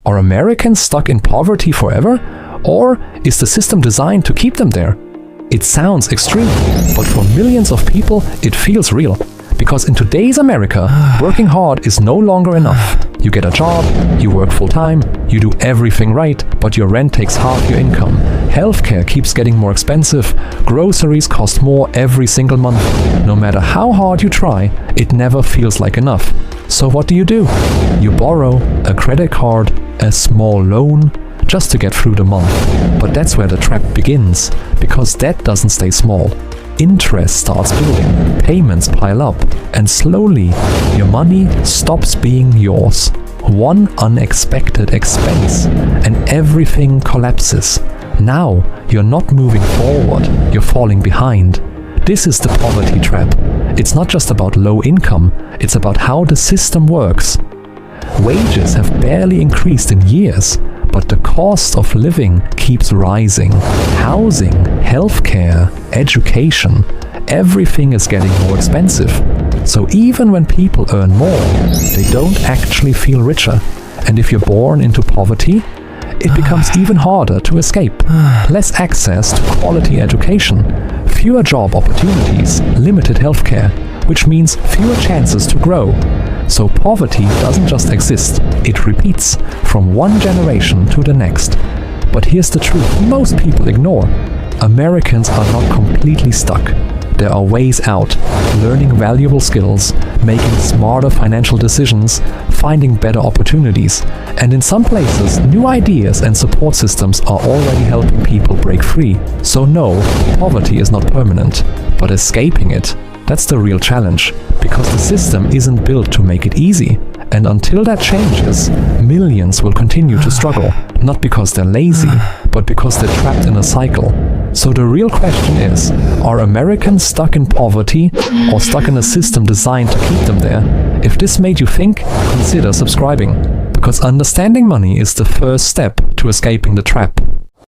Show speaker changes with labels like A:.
A: Are Americans stuck in poverty forever? Or is the system designed to keep them there? It sounds extreme, but for millions of people it feels real. Because in today's America, working hard is no longer enough. You get a job, you work full-time, you do everything right, but your rent takes half your income. Healthcare keeps getting more expensive, groceries cost more every single month. No matter how hard you try, it never feels like enough. So what do? You borrow a credit card, a small loan, just to get through the month. But that's where the trap begins, because debt doesn't stay small. Interest starts building, payments pile up, and slowly your money stops being yours. One unexpected expense, and everything collapses. Now you're not moving forward, you're falling behind. This is the poverty trap. It's not just about low income, it's about how the system works. Wages have barely increased in years, but the cost of living keeps rising. Housing, healthcare, education, everything is getting more expensive. So even when people earn more, they don't actually feel richer. And if you're born into poverty, it becomes even harder to escape. Less access to quality education, fewer job opportunities, limited healthcare, which means fewer chances to grow. So poverty doesn't just exist, it repeats from one generation to the next. But here's the truth most people ignore. Americans are not completely stuck. There are ways out, learning valuable skills, making smarter financial decisions, finding better opportunities, and in some places, new ideas and support systems are already helping people break free. So no, poverty is not permanent, but escaping it, that's the real challenge, because the system isn't built to make it easy. And until that changes, millions will continue to struggle, not because they're lazy, but because they're trapped in a cycle. So the real question is, are Americans stuck in poverty or stuck in a system designed to keep them there? If this made you think, consider subscribing, because understanding money is the first step to escaping the trap.